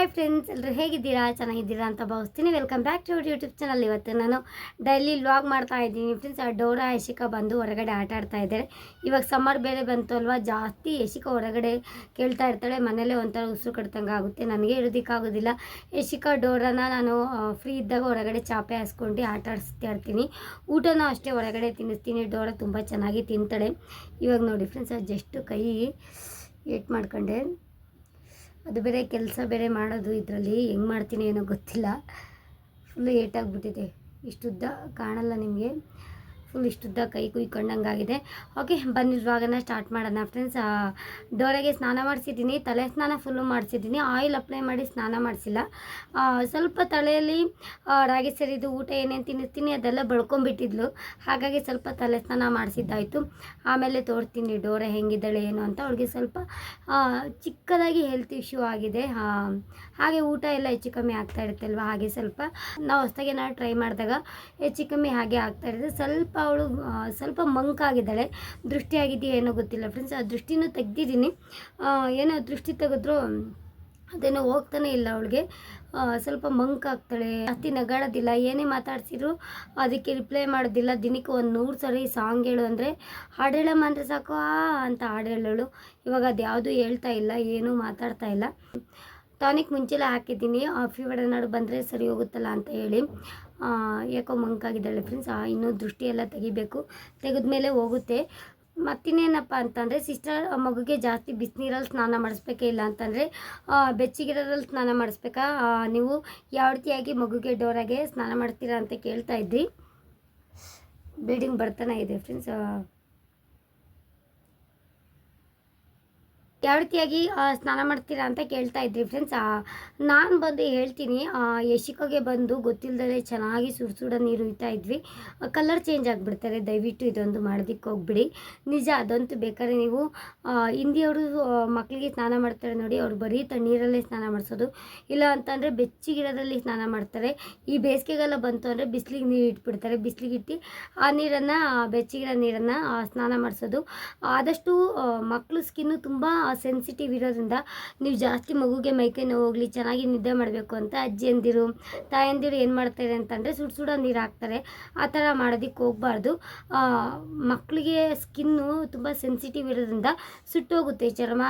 Hi friends, ಎಲ್ಲರೂ ಹೇಗಿದ್ದೀರಾ? ಚೆನ್ನಾಗಿದ್ದೀರಾ ಅಂತ ಭಾವಿಸ್ತೀನಿ. Welcome back to YouTube channel. ಇವತ್ತು ನಾನು ಡೈಲಿ ವ್ಲಾಗ್ ಮಾಡ್ತಾ ಇದ್ದೀನಿ ಫ್ರೆಂಡ್ಸ್. ಡೋರಾ ಯಶಿಕಾ ಬಂದು ಹೊರಗಡೆ ಆಟ ಆಡ್ತಾ ಇದ್ದಾರೆ. ಇವಾಗ ಸಮ್ಮರ್ ಬೇರೆ ಬಂತು ಅಲ್ವಾ, ಜಾಸ್ತಿ ಯಶಿಕಾ ಹೊರಗಡೆ ಕೇಳ್ತಾ ಇರ್ತಾಳೆ. ಮನೇಲೇ ಒಂಥರ ಉಸಿರು ಕಟ್ತಂಗೆ ಆಗುತ್ತೆ. ನನಗೆ ಇರೋದಕ್ಕಾಗೋದಿಲ್ಲ. ಯಶಿಕಾ ಡೋರಾನ ನಾನು ಫ್ರೀ ಇದ್ದಾಗ ಹೊರಗಡೆ ಚಾಪೆ ಹಾಸ್ಕೊಂಡು ಆಟ ಆಡಿಸ್ತಾ ಇರ್ತೀನಿ. ಊಟನೂ ಅಷ್ಟೇ ಹೊರಗಡೆ ತಿನ್ನಿಸ್ತೀನಿ. ಡೋರಾ ತುಂಬ ಚೆನ್ನಾಗಿ ತಿಂತಾಳೆ. ಇವಾಗ ನೋಡಿ ಫ್ರೆಂಡ್ಸ್, ಜಸ್ಟ್ ಕೈ ಏಟ್ ಮಾಡ್ಕೊಂಡೆ. ಅದು ಬೇರೆ ಕೆಲಸ ಬೇರೆ ಮಾಡೋದು, ಇದರಲ್ಲಿ ಹೆಂಗೆ ಮಾಡ್ತೀನಿ ಏನೋ ಗೊತ್ತಿಲ್ಲ. ಫುಲ್ಲು ಏಟಾಗಿಬಿಟ್ಟಿದೆ. ಇಷ್ಟುದ್ದ ಕಾಣಲ್ಲ ನಿಮಗೆ, ಫುಲ್ ಇಷ್ಟುದ್ದ ಕೈ ಕುಯ್ಕೊಂಡಂಗಾಗಿದೆ. ಓಕೆ, ಬನ್ನಿ ಇವಾಗನ ಸ್ಟಾರ್ಟ್ ಮಾಡೋಣ ಫ್ರೆಂಡ್ಸ್. ಡೋರಾಗೆ ಸ್ನಾನ ಮಾಡಿಸಿದ್ದೀನಿ, ತಲೆ ಸ್ನಾನ ಫುಲ್ಲು ಮಾಡಿಸಿದ್ದೀನಿ. ಆಯಿಲ್ ಅಪ್ಲೈ ಮಾಡಿ ಸ್ನಾನ ಮಾಡಿಸಿಲ್ಲ. ಸ್ವಲ್ಪ ತಲೆಯಲ್ಲಿ ರಾಗಿ ಸರಿದು ಊಟ ಏನೇನು ತಿನ್ನಿಸ್ತೀನಿ ಅದೆಲ್ಲ ಬಳ್ಕೊಂಬಿಟ್ಟಿದ್ಲು. ಹಾಗಾಗಿ ಸ್ವಲ್ಪ ತಲೆ ಸ್ನಾನ ಮಾಡಿಸಿದ್ದಾಯಿತು. ಆಮೇಲೆ ತೋರಿಸ್ತೀನಿ ಡೋರಾ ಹೆಂಗಿದ್ದಾಳೆ ಏನು ಅಂತ. ಅವಳಿಗೆ ಸ್ವಲ್ಪ ಚಿಕ್ಕದಾಗಿ ಹೆಲ್ತ್ ಇಶ್ಯೂ ಆಗಿದೆ. ಹಾಗೆ ಊಟ ಎಲ್ಲ ಹೆಚ್ಚು ಕಮ್ಮಿ ಆಗ್ತಾ ಇರುತ್ತೆ ಅಲ್ವಾ, ಹಾಗೆ ಸ್ವಲ್ಪ ನಾವು ಹೊಸದಾಗಿ ನಾನು ಟ್ರೈ ಮಾಡಿದಾಗ ಹೆಚ್ಚು ಕಮ್ಮಿ ಹಾಗೆ ಆಗ್ತಾ ಇರುತ್ತೆ. ಸ್ವಲ್ಪ ಅವಳು ಸ್ವಲ್ಪ ಮಂಕಾಗಿದ್ದಾಳೆ. ದೃಷ್ಟಿ ಆಗಿದೆಯಾ ಏನೋ ಗೊತ್ತಿಲ್ಲ ಫ್ರೆಂಡ್ಸ್. ಆ ದೃಷ್ಟಿನೂ ತೆಗ್ದಿದ್ದೀನಿ. ಏನೋ ದೃಷ್ಟಿ ತೆಗೆದ್ರು ಅದೇನೋ ಹೋಗ್ತಾನೆ ಇಲ್ಲ ಅವಳಿಗೆ. ಸ್ವಲ್ಪ ಮಂಕಾಗ್ತಾಳೆ, ಜಾಸ್ತಿ ನಗಾಡೋದಿಲ್ಲ. ಏನೇ ಮಾತಾಡ್ಸಿದ್ರು ಅದಕ್ಕೆ ರಿಪ್ಲೈ ಮಾಡೋದಿಲ್ಲ. ದಿನಕ್ಕೆ 100 ಸರಿ ಸಾಂಗ್ ಹೇಳು ಅಂದರೆ ಹಾಡು ಹೇಳಮ್ಮ ಅಂದರೆ ಸಾಕು ಅಂತ ಹಾಡು ಹೇಳೋಳು. ಇವಾಗ ಅದು ಯಾವುದೂ ಹೇಳ್ತಾ ಇಲ್ಲ, ಏನೂ ಮಾತಾಡ್ತಾ ಇಲ್ಲ. ಟಾನಿಕ್ ಮುಂಚೆಲ್ಲ ಹಾಕಿದ್ದೀನಿ, ಫೀವರ್ ಏನಾದ್ರು ಬಂದರೆ ಸರಿ ಹೋಗುತ್ತಲ್ಲ ಅಂತ ಹೇಳಿ. ಯಾಕೋ ಮಂಕಾಗಿದ್ದಾಳೆ ಫ್ರೆಂಡ್ಸ್. ಇನ್ನೂ ದೃಷ್ಟಿ ಎಲ್ಲ ತೆಗಿಬೇಕು, ತೆಗೆದ್ಮೇಲೆ ಹೋಗುತ್ತೆ. ಮತ್ತಿನ್ನೇನಪ್ಪ ಅಂತಂದರೆ, ಸಿಸ್ಟರ್ ಮಗುಗೆ ಜಾಸ್ತಿ ಬಿಸಿನೀರಲ್ಲಿ ಸ್ನಾನ ಮಾಡಿಸ್ಬೇಕೇ, ಇಲ್ಲ ಅಂತಂದರೆ ಬೆಚ್ಚಗಿರೋದ್ರಲ್ಲಿ ಸ್ನಾನ ಮಾಡಿಸ್ಬೇಕಾ? ನೀವು ಯಾವ ರೀತಿಯಾಗಿ ಮಗುಗೆ ಡೋರಾಗೆ ಸ್ನಾನ ಮಾಡ್ತೀರಾ ಅಂತ ಕೇಳ್ತಾ ಇದ್ರಿ. ಬ್ಲೀಡಿಂಗ್ ಬರ್ತಾನೆ ಇದೆ ಫ್ರೆಂಡ್ಸ್. ಯಾವ ರೀತಿಯಾಗಿ ಸ್ನಾನ ಮಾಡ್ತೀರಾ ಅಂತ ಕೇಳ್ತಾ ಇದ್ರಿ ಫ್ರೆಂಡ್ಸ್. ನಾನು ಬಂದು ಹೇಳ್ತೀನಿ. ಯಶಿಕಾಗೆ ಬಂದು ಗೊತ್ತಿಲ್ಲದೆ ಚೆನ್ನಾಗಿ ಸುಡ ನೀರು ಇಡ್ತಾ ಇದ್ವಿ. ಕಲರ್ ಚೇಂಜ್ ಆಗಿಬಿಡ್ತಾರೆ. ದಯವಿಟ್ಟು ಇದೊಂದು ಮಾಡೋದಕ್ಕೆ ಹೋಗ್ಬಿಡಿ. ನಿಜ, ಅದಂತೂ ಬೇಕಾದ್ರೆ ನೀವು ಹಿಂದಿಯವರು ಮಕ್ಕಳಿಗೆ ಸ್ನಾನ ಮಾಡ್ತಾರೆ ನೋಡಿ, ಅವ್ರು ಬರೀ ತಣ್ಣೀರಲ್ಲೇ ಸ್ನಾನ ಮಾಡಿಸೋದು. ಇಲ್ಲ ಅಂತಂದರೆ ಬೆಚ್ಚಗಿರೋದ್ರಲ್ಲಿ ಸ್ನಾನ ಮಾಡ್ತಾರೆ. ಈ ಬೇಸಿಗೆಗೆಲ್ಲ ಬಂತು ಅಂದರೆ ಬಿಸಿಲಿಗೆ ನೀರು ಇಟ್ಬಿಡ್ತಾರೆ. ಬಿಸಿಲಿಗೆ ಇಟ್ಟು ಆ ನೀರನ್ನು, ಬೆಚ್ಚಗಿರೋ ನೀರನ್ನು ಸ್ನಾನ ಮಾಡಿಸೋದು. ಆದಷ್ಟು ಮಕ್ಕಳು ಸ್ಕಿನ್ನು ತುಂಬ ಸೆನ್ಸಿಟಿವ್ ಇರೋದ್ರಿಂದ ನೀವು ಜಾಸ್ತಿ ಮಗುಗೆ ಮೈಕೈ ನೋವು ಹೋಗಲಿ, ಚೆನ್ನಾಗಿ ನಿದ್ದೆ ಮಾಡಬೇಕು ಅಂತ ಅಜ್ಜಿಯಂದಿರು ತಾಯಂದಿರು ಏನು ಮಾಡ್ತಾರೆ ಅಂತಂದರೆ ಸುಡ ನೀರು ಹಾಕ್ತಾರೆ. ಆ ಥರ ಮಾಡೋದಕ್ಕೆ ಹೋಗಬಾರ್ದು. ಮಕ್ಕಳಿಗೆ ಸ್ಕಿನ್ನು ತುಂಬ ಸೆನ್ಸಿಟಿವ್ ಇರೋದ್ರಿಂದ ಸುಟ್ಟೋಗುತ್ತೆ ಚರ್ಮ.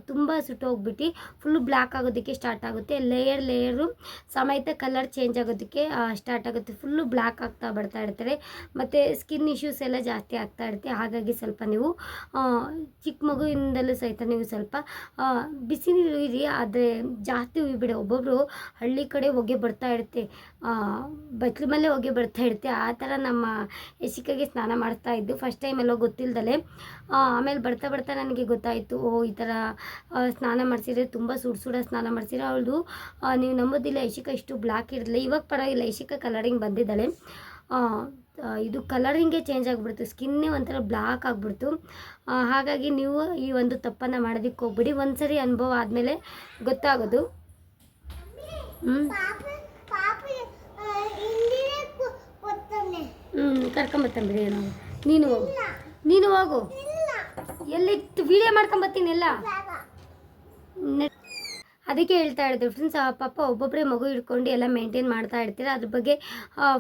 ತುಂಬ ಸುಟ್ಟೋಗ್ಬಿಟ್ಟು ಫುಲ್ಲು ಬ್ಲ್ಯಾಕ್ ಆಗೋದಕ್ಕೆ ಸ್ಟಾರ್ಟ್ ಆಗುತ್ತೆ. ಲೇಯರು ಸಮೇತ ಕಲರ್ ಚೇಂಜ್ ಆಗೋದಕ್ಕೆ ಸ್ಟಾರ್ಟ್ ಆಗುತ್ತೆ. ಫುಲ್ಲು ಬ್ಲ್ಯಾಕ್ ಆಗ್ತಾ ಬರ್ತಾ ಇರ್ತಾರೆ. ಮತ್ತು ಸ್ಕಿನ್ ಇಶ್ಯೂಸ್ ಎಲ್ಲ ಜಾಸ್ತಿ ಆಗ್ತಾ ಇರುತ್ತೆ. ಹಾಗಾಗಿ ಸ್ವಲ್ಪ ನೀವು ಚಿಕ್ಕ ಮಗುವಿಂದಲೂ ಸಹಿತ ನೀವು ಸ್ವಲ್ಪ ಬಿಸಿ ನೀರು ಇರಿ, ಆದರೆ ಜಾಸ್ತಿ ಉಯ್ಬಿಡಿ. ಒಬ್ಬೊಬ್ಬರು ಹಳ್ಳಿ ಕಡೆ ಹೊಗೆ ಬರ್ತಾ ಇರುತ್ತೆ, ಬಟ್ಲು ಮೇಲೆ ಹೊಗೆ ಬರ್ತಾ ಇರುತ್ತೆ. ಆ ಥರ ನಮ್ಮ ಯಶಿಕಾಗೆ ಸ್ನಾನ ಮಾಡ್ತಾ ಇದ್ದು ಫಸ್ಟ್ ಟೈಮ್ ಎಲ್ಲೋ ಗೊತ್ತಿಲ್ದಲೆ. ಆಮೇಲೆ ಬರ್ತಾ ಬರ್ತಾ ನನಗೆ ಗೊತ್ತಾಯಿತು, ಈ ಥರ ಸ್ನಾನ ಮಾಡಿಸಿದ್ರೆ ತುಂಬ ಸುಡ ಸ್ನಾನ ಮಾಡಿಸಿದ್ರೆ ಅವಳದು ನೀವು ನಂಬೋದಿಲ್ಲ, ಯಶಿಕಾ ಇಷ್ಟು ಬ್ಲ್ಯಾಕ್ ಇರಲಿಲ್ಲ. ಇವಾಗ ಪರವಾಗಿಲ್ಲ, ಯಶಿಕಾ ಕಲರಿಂಗ್ ಬಂದಿದ್ದಾಳೆ. ಇದು ಕಲರಿಂಗೇ ಚೇಂಜ್ ಆಗಿಬಿಡ್ತು, ಸ್ಕಿನ್ನೇ ಒಂಥರ ಬ್ಲ್ಯಾಕ್ ಆಗಿಬಿಡ್ತು. ಹಾಗಾಗಿ ನೀವು ಈ ಒಂದು ತಪ್ಪನ್ನು ಮಾಡೋದಕ್ಕೆ ಹೋಗ್ಬಿಡಿ. ಒಂದ್ಸರಿ ಅನುಭವ ಆದಮೇಲೆ ಗೊತ್ತಾಗೋದು. ಕರ್ಕೊಂಬತ್ತಂಬಿಡಿ. ನೀನು ಹೋಗು, ಎಲ್ಲಿ ವಿಡಿಯೋ ಮಾಡ್ಕೊಂಬತ್ತೀನಿ ಎಲ್ಲ. ಅದಕ್ಕೆ ಹೇಳ್ತಾ ಇರ್ತೀವಿ ಫ್ರೆಂಡ್ಸ್. ಪಾಪ ಒಬ್ಬೊಬ್ಬರೇ ಮಗು ಹಿಡ್ಕೊಂಡು ಎಲ್ಲ ಮೇಂಟೈನ್ ಮಾಡ್ತಾ ಇರ್ತೀರ. ಅದ್ರ ಬಗ್ಗೆ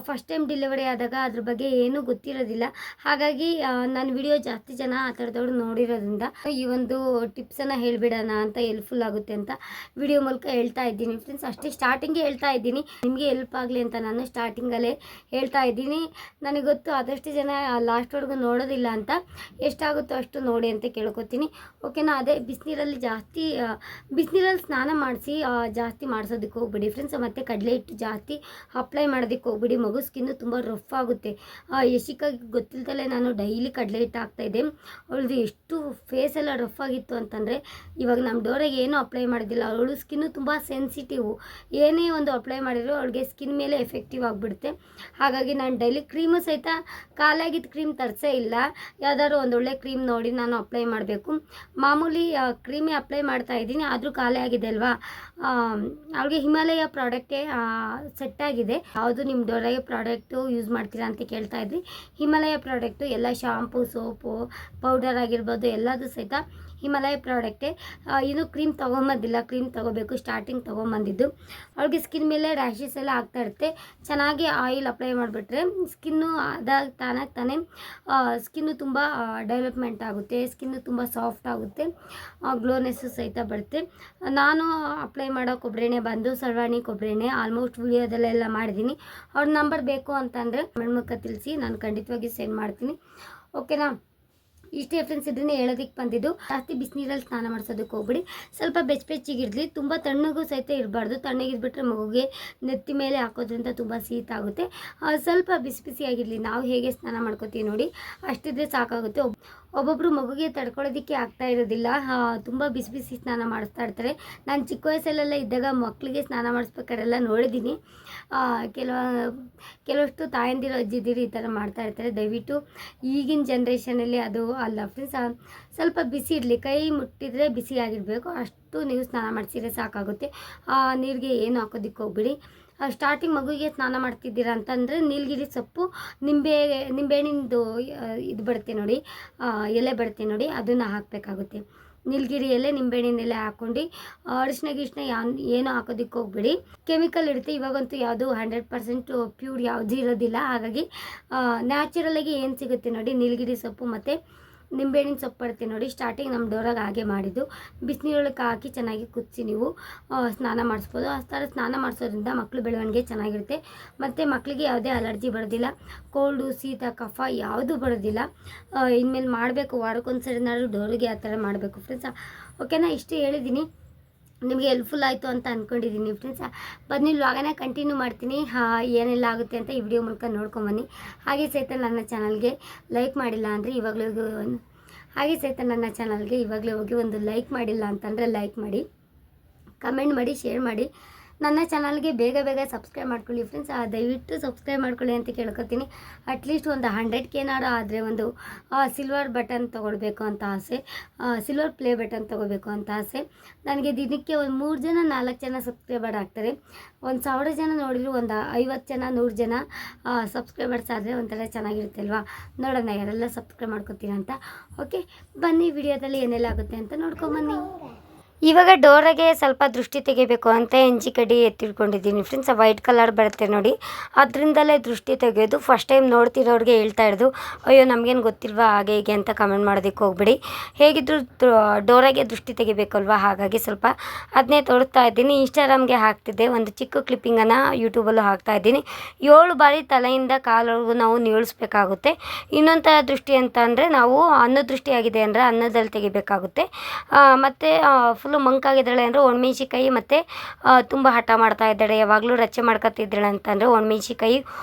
ಫಸ್ಟ್ ಟೈಮ್ ಡೆಲಿವರಿ ಆದಾಗ ಅದ್ರ ಬಗ್ಗೆ ಏನೂ ಗೊತ್ತಿರೋದಿಲ್ಲ. ಹಾಗಾಗಿ ನನ್ನ ವಿಡಿಯೋ ಜಾಸ್ತಿ ಜನ ಆ ಥರದವ್ರು ನೋಡಿರೋದ್ರಿಂದ ಈ ಒಂದು ಟಿಪ್ಸನ್ನು ಹೇಳಿಬಿಡೋಣ ಅಂತ ಹೆಲ್ಪ್ಫುಲ್ ಆಗುತ್ತೆ ಅಂತ ವಿಡಿಯೋ ಮೂಲಕ ಹೇಳ್ತಾ ಇದ್ದೀನಿ ಫ್ರೆಂಡ್ಸ್. ಅಷ್ಟೇ ಸ್ಟಾರ್ಟಿಂಗೇ ಹೇಳ್ತಾ ಇದ್ದೀನಿ, ನಿಮಗೆ ಹೆಲ್ಪ್ ಆಗಲಿ ಅಂತ ನಾನು ಸ್ಟಾರ್ಟಿಂಗಲ್ಲೇ ಹೇಳ್ತಾ ಇದ್ದೀನಿ. ನನಗೆ ಗೊತ್ತು ಆದಷ್ಟು ಜನ ಲಾಸ್ಟ್ವರೆಗೂ ನೋಡೋದಿಲ್ಲ ಅಂತ. ಎಷ್ಟಾಗುತ್ತೋ ಅಷ್ಟು ನೋಡಿ ಅಂತ ಕೇಳ್ಕೊತೀನಿ. ಓಕೆನಾ? ಅದೇ ಬಿಸಿನೀರಲ್ಲಿ ಜಾಸ್ತಿ ಬಿಸಿನೀರಲ್ಲಿ ಸ್ನಾನ ಮಾಡಿಸಿ ಜಾಸ್ತಿ ಮಾಡಿಸೋದಕ್ಕೆ ಹೋಗ್ಬಿಡಿ ಫ್ರೆಂಡ್ಸ್. ಮತ್ತು ಕಡಲೆ ಹಿಟ್ಟು ಜಾಸ್ತಿ ಅಪ್ಲೈ ಮಾಡೋದಕ್ಕೆ ಹೋಗ್ಬಿಡಿ. ಮಗು ಸ್ಕಿನ್ನು ತುಂಬ ರಫ್ ಆಗುತ್ತೆ. ಯಶಿಕಾಗೆ ಗೊತ್ತಿಲ್ದಲೇ ನಾನು ಡೈಲಿ ಕಡಲೆ ಹಿಟ್ಟು ಹಾಕ್ತಾಯಿದ್ದೆ. ಅವಳದು ಎಷ್ಟು ಫೇಸ್ ಎಲ್ಲ ರಫ್ ಆಗಿತ್ತು ಅಂತಂದರೆ, ಇವಾಗ ನಮ್ಮ ಡೋರಾಗೆ ಏನೂ ಅಪ್ಲೈ ಮಾಡೋದಿಲ್ಲ. ಅವಳು ಸ್ಕಿನ್ನು ತುಂಬ ಸೆನ್ಸಿಟಿವ್. ಏನೇ ಒಂದು ಅಪ್ಲೈ ಮಾಡಿದ್ರು ಅವಳಿಗೆ ಸ್ಕಿನ್ ಮೇಲೆ ಎಫೆಕ್ಟಿವ್ ಆಗಿಬಿಡುತ್ತೆ. ಹಾಗಾಗಿ ನಾನು ಡೈಲಿ ಕ್ರೀಮು ಸಹಿತ ಖಾಲಿಯಾಗಿದ್ದ ಕ್ರೀಮ್ ತರಿಸೇ ಇಲ್ಲ. ಯಾವ್ದಾದ್ರು ಒಂದೊಳ್ಳೆ ಕ್ರೀಮ್ ನೋಡಿ ನಾನು ಅಪ್ಲೈ ಮಾಡಬೇಕು. ಮಾಮೂಲಿ ಕ್ರೀಮೇ ಅಪ್ಲೈ ಮಾಡ್ತಾ ಇದ್ದೀನಿ, ಆದರೂ ಖಾಲಿ ಆಗಿದೆ ಅಲ್ವಾ. ಅವಳಿಗೆ ಹಿಮಾಲಯ ಪ್ರಾಡಕ್ಟೇ ಸೆಟ್ ಆಗಿದೆ. ಯಾವುದು ನಿಮ್ಮ ಡೋರಾಗೆ ಪ್ರಾಡಕ್ಟು ಯೂಸ್ ಮಾಡ್ತೀರಾ ಅಂತ ಕೇಳ್ತಾ ಇದ್ರಿ. ಹಿಮಾಲಯ ಪ್ರಾಡಕ್ಟು ಎಲ್ಲ ಶಾಂಪು, ಸೋಪು, ಪೌಡರ್ ಆಗಿರ್ಬೋದು ಎಲ್ಲದೂ ಸಹಿತ ಹಿಮಾಲಯ ಪ್ರಾಡಕ್ಟೇ. ಇನ್ನೂ ಕ್ರೀಮ್ ತೊಗೊಂಬಂದಿಲ್ಲ, ಕ್ರೀಮ್ ತೊಗೋಬೇಕು. ಸ್ಟಾರ್ಟಿಂಗ್ ತೊಗೊಂಬಂದಿದ್ದು. ಅವಳಿಗೆ ಸ್ಕಿನ್ ಮೇಲೆ ರ್ಯಾಷಸ್ ಎಲ್ಲ ಆಗ್ತಾ ಇರುತ್ತೆ. ಚೆನ್ನಾಗಿ ಆಯಿಲ್ ಅಪ್ಲೈ ಮಾಡಿಬಿಟ್ರೆ ಸ್ಕಿನ್ನು ಅದಾಗ ತಾನೇ ಸ್ಕಿನ್ನು ತುಂಬ ಡೆವಲಪ್ಮೆಂಟ್ ಆಗುತ್ತೆ, ಸ್ಕಿನ್ನು ತುಂಬ ಸಾಫ್ಟ್ ಆಗುತ್ತೆ, ಗ್ಲೋನೆಸ್ಸು ಸಹಿತ ಬರುತ್ತೆ. ನಾನು ಅಪ್ಲೈ ಮಾಡೋ ಕೊಬ್ಬರಿ ಎಣ್ಣೆ ಬಂದು ಸರ್ವಾಣಿ ಕೊಬ್ಬರಿ ಎಣ್ಣೆ. ಆಲ್ಮೋಸ್ಟ್ ವಿಡಿಯೋದಲ್ಲೆಲ್ಲ ಮಾಡಿದ್ದೀನಿ. ಅವ್ರ ನಂಬರ್ ಬೇಕು ಅಂತಂದರೆ ಮೂಲಕ ತಿಳಿಸಿ, ನಾನು ಖಂಡಿತವಾಗಿ ಸೆಂಡ್ ಮಾಡ್ತೀನಿ. ಓಕೆನಾ? ಇಷ್ಟೇ ಫ್ರೆಂಡ್ಸ್, ಇದನ್ನೇ ಹೇಳೋದಕ್ಕೆ ಬಂದಿದ್ದು. ಜಾಸ್ತಿ ಬಿಸಿನೀರಲ್ಲಿ ಸ್ನಾನ ಮಾಡಿಸೋದಕ್ಕೆ ಹೋಗ್ಬಿಡಿ. ಸ್ವಲ್ಪ ಬೆಚ್ಚಗಿರಲಿ, ತುಂಬ ತಣ್ಣಗೂ ಸಹಿತ ಇರಬಾರ್ದು. ತಣ್ಣಗಿದ್ಬಿಟ್ರೆ ಮಗುಗೆ ನೆತ್ತಿ ಮೇಲೆ ಹಾಕೋದ್ರಿಂದ ತುಂಬ ಶೀತ ಆಗುತ್ತೆ. ಸ್ವಲ್ಪ ಬಿಸಿ ಬಿಸಿಯಾಗಿರಲಿ. ನಾವು ಹೇಗೆ ಸ್ನಾನ ಮಾಡ್ಕೋತೀವಿ ನೋಡಿ, ಅಷ್ಟಿದ್ರೆ ಸಾಕಾಗುತ್ತೆ. ಒಬ್ಬೊಬ್ಬರು ಮಗುಗೆ ತಡ್ಕೊಳ್ಳೋದಕ್ಕೆ ಆಗ್ತಾ ಇರೋದಿಲ್ಲ, ತುಂಬ ಬಿಸಿ ಬಿಸಿ ಸ್ನಾನ ಮಾಡಿಸ್ತಾ ಇರ್ತಾರೆ. ನಾನು ಚಿಕ್ಕ ವಯಸ್ಸಲ್ಲೆಲ್ಲ ಇದ್ದಾಗ ಮಕ್ಕಳಿಗೆ ಸ್ನಾನ ಮಾಡಿಸ್ಬೇಕಾರೆಲ್ಲ ನೋಡಿದ್ದೀನಿ. ಕೆಲವಷ್ಟು ತಾಯಂದಿರು ಅಜ್ಜಿದಿರು ಈ ಥರ ಮಾಡ್ತಾ ಇರ್ತಾರೆ. ದಯವಿಟ್ಟು ಈಗಿನ ಜನ್ರೇಷನಲ್ಲಿ ಅದು ಅಲ್ಲ ಫ್ರೆಂಡ್ಸ್. ಸ್ವಲ್ಪ ಬಿಸಿ ಇರಲಿ, ಕೈ ಮುಟ್ಟಿದರೆ ಬಿಸಿಯಾಗಿರಬೇಕು, ಅಷ್ಟು ನೀವು ಸ್ನಾನ ಮಾಡಿಸಿದ್ರೆ ಸಾಕಾಗುತ್ತೆ. ನೀರಿಗೆ ಏನು ಹಾಕೋದಕ್ಕೆ ಹೋಗ್ಬಿಡಿ. ಸ್ಟಾರ್ಟಿಂಗ್ ಮಗುವಿಗೆ ಸ್ನಾನ ಮಾಡ್ತಿದ್ದೀರಾ ಅಂತಂದರೆ ನೀಲಗಿರಿ ಸೊಪ್ಪು, ನಿಂಬೆಹಣ್ಣಿಂದು ಇದು ಬರುತ್ತೆ ನೋಡಿ, ಎಲೆ ಬರುತ್ತೆ ನೋಡಿ, ಅದನ್ನು ಹಾಕಬೇಕಾಗುತ್ತೆ. ನೀಲಗಿರಿ ಎಲೆ, ನಿಂಬೆಹಣ್ಣಿನ ಎಲೆ ಹಾಕ್ಕೊಂಡು ಅರಿಶಿನ ಗಿಷ್ಣ ಏನು ಹಾಕೋದಕ್ಕೆ ಹೋಗ್ಬಿಡಿ. ಕೆಮಿಕಲ್ ಇರುತ್ತೆ. ಇವಾಗಂತೂ ಯಾವುದು 100% ಪ್ಯೂರ್ ಯಾವುದು ಇರೋದಿಲ್ಲ. ಹಾಗಾಗಿ ನ್ಯಾಚುರಲಾಗಿ ಏನು ಸಿಗುತ್ತೆ ನೋಡಿ, ನೀಲಗಿರಿ ಸೊಪ್ಪು ಮತ್ತು ನಿಂಬೆಹಣ್ಣಿನ ಸೊಪ್ಪು ಬರುತ್ತೆ ನೋಡಿ. ಸ್ಟಾರ್ಟಿಂಗ್ ನಮ್ಮ ಡೋರಾಗೆ ಹಾಗೆ ಮಾಡಿದ್ದು. ಬಿಸಿನೀರೊಳಗೆ ಹಾಕಿ ಚೆನ್ನಾಗಿ ಕುದಿಸಿ ನೀವು ಸ್ನಾನ ಮಾಡಿಸ್ಬೋದು. ಆ ಥರ ಸ್ನಾನ ಮಾಡಿಸೋದ್ರಿಂದ ಮಕ್ಕಳು ಬೆಳವಣಿಗೆ ಚೆನ್ನಾಗಿರುತ್ತೆ. ಮತ್ತು ಮಕ್ಕಳಿಗೆ ಯಾವುದೇ ಅಲರ್ಜಿ ಬರೋದಿಲ್ಲ, ಕೋಲ್ಡು, ಶೀತ, ಕಫ ಯಾವುದೂ ಬರೋದಿಲ್ಲ. ಇನ್ಮೇಲೆ ಮಾಡಬೇಕು, ವಾರಕ್ಕೊಂದ್ಸರಿನಾದ್ರೂ ಡೋರಿಗೆ ಆ ಥರ ಮಾಡಬೇಕು ಫ್ರೆಂಡ್ಸ್. ಓಕೆನಾ? ಇಷ್ಟು ಹೇಳಿದ್ದೀನಿ, ನಿಮಗೆ ಹೆಲ್ಪ್ಫುಲ್ ಆಯಿತು ಅಂತ ಅಂದ್ಕೊಂಡಿದ್ದೀನಿ ಫ್ರೆಂಡ್ಸ್. ಬನ್ನಿ ವ್ಲಾಗನ್ನ ಕಂಟಿನ್ಯೂ ಮಾಡ್ತೀನಿ. ಏನೆಲ್ಲ ಆಗುತ್ತೆ ಅಂತ ಈ ವಿಡಿಯೋ ಮೂಲಕ ನೋಡ್ಕೊಂಬನ್ನಿ. ಹಾಗೆ ಸಹಿತ ನನ್ನ ಚಾನಲ್ಗೆ ಲೈಕ್ ಮಾಡಿಲ್ಲ ಅಂದರೆ ಇವಾಗಲೇ ಹೋಗಿ ಒಂದು ಲೈಕ್ ಮಾಡಿಲ್ಲ ಅಂತಂದರೆ ಲೈಕ್ ಮಾಡಿ, ಕಮೆಂಟ್ ಮಾಡಿ, ಶೇರ್ ಮಾಡಿ. ನನ್ನ ಚಾನಲ್ಗೆ ಬೇಗ ಸಬ್ಸ್ಕ್ರೈಬ್ ಮಾಡ್ಕೊಳ್ಳಿ ಫ್ರೆಂಡ್ಸ್. ದಯವಿಟ್ಟು ಸಬ್ಸ್ಕ್ರೈಬ್ ಮಾಡ್ಕೊಳ್ಳಿ ಅಂತ ಕೇಳ್ಕೊತೀನಿ. ಅಟ್ಲೀಸ್ಟ್ ಒಂದು 100K ಆದರೆ ಒಂದು ಸಿಲ್ವರ್ ಬಟನ್ ತೊಗೊಳ್ಬೇಕು ಅಂತ ಆಸೆ, ಸಿಲ್ವರ್ ಪ್ಲೇ ಬಟನ್ ತೊಗೋಬೇಕು ಅಂತ ಆಸೆ. ನನಗೆ ದಿನಕ್ಕೆ ಒಂದು 3 ಜನ 4 ಜನ ಸಬ್ಸ್ಕ್ರೈಬರ್ ಆಗ್ತಾರೆ. 1000 ಜನ ನೋಡಿದ್ರು ಒಂದು 50 ಜನ 100 ಜನ ಸಬ್ಸ್ಕ್ರೈಬರ್ಸ್ ಆದರೆ ಒಂಥರ ಚೆನ್ನಾಗಿರುತ್ತೆ ಅಲ್ವಾ? ನೋಡೋಣ ಯಾರೆಲ್ಲ ಸಬ್ಸ್ಕ್ರೈಬ್ ಮಾಡ್ಕೊತೀರ ಅಂತ. ಓಕೆ, ಬನ್ನಿ ವಿಡಿಯೋದಲ್ಲಿ ಏನೆಲ್ಲ ಆಗುತ್ತೆ ಅಂತ ನೋಡ್ಕೊಂಬನ್ನಿ. ಇವಾಗ ಡೋರಾಗೆ ಸ್ವಲ್ಪ ದೃಷ್ಟಿ ತೆಗಿಬೇಕು ಅಂತ ಎಂಜಿ ಕಡ್ಡಿ ಎತ್ತಿಟ್ಕೊಂಡಿದ್ದೀನಿ ಫ್ರೆಂಡ್ಸ್. ವೈಟ್ ಕಲರ್ ಬರುತ್ತೆ ನೋಡಿ, ಅದರಿಂದಲೇ ದೃಷ್ಟಿ ತೆಗೆಯೋದು. ಫಸ್ಟ್ ಟೈಮ್ ನೋಡ್ತಿರೋರಿಗೆ ಹೇಳ್ತಾ ಇರೋದು, ಅಯ್ಯೋ ನಮಗೇನು ಗೊತ್ತಿಲ್ವಾ ಹಾಗೆ ಹೀಗೆ ಅಂತ ಕಮೆಂಟ್ ಮಾಡೋದಕ್ಕೆ ಹೋಗ್ಬಿಡಿ. ಹೇಗಿದ್ರು ಡೋರಾಗೆ ದೃಷ್ಟಿ ತೆಗಿಬೇಕಲ್ವ, ಹಾಗಾಗಿ ಸ್ವಲ್ಪ ಅದನ್ನೇ ತೋರಿಸ್ತಾ ಇದ್ದೀನಿ. ಇನ್ಸ್ಟಾಗ್ರಾಮ್ಗೆ ಹಾಕ್ತಿದ್ದೆ, ಒಂದು ಚಿಕ್ಕ ಕ್ಲಿಪ್ಪಿಂಗನ್ನು ಯೂಟ್ಯೂಬಲ್ಲೂ ಹಾಕ್ತಾ ಇದ್ದೀನಿ. 7 ಬಾರಿ ತಲೆಯಿಂದ ಕಾಲವರೆಗೂ ನಾವು ನೀಳಿಸ್ಬೇಕಾಗುತ್ತೆ. ಇನ್ನೊಂದು ಥರ ದೃಷ್ಟಿ ಅಂತ ಅಂದರೆ ನಾವು ಅನ್ನದೃಷ್ಟಿ ಆಗಿದೆ ಅಂದರೆ ಅನ್ನದಲ್ಲಿ ತೆಗಿಬೇಕಾಗುತ್ತೆ. ಮತ್ತು ಫುಲ್ಲು ಮಂಕಾಗಿದ್ದಾಳೆ ಅಂದರೆ ಒಣಮೆಣ್ಸಿಕಾಯಿ ಮತ್ತು ತುಂಬ ಹಠ ಮಾಡ್ತಾ ಇದ್ದಾಳೆ, ಯಾವಾಗಲೂ ರಚ್ಚೆ ಮಾಡ್ಕೊತಿದ್ದಾಳೆ ಅಂತಂದರೆ ಒಣಮೆಣ್ಸಿಕಾಯಿ,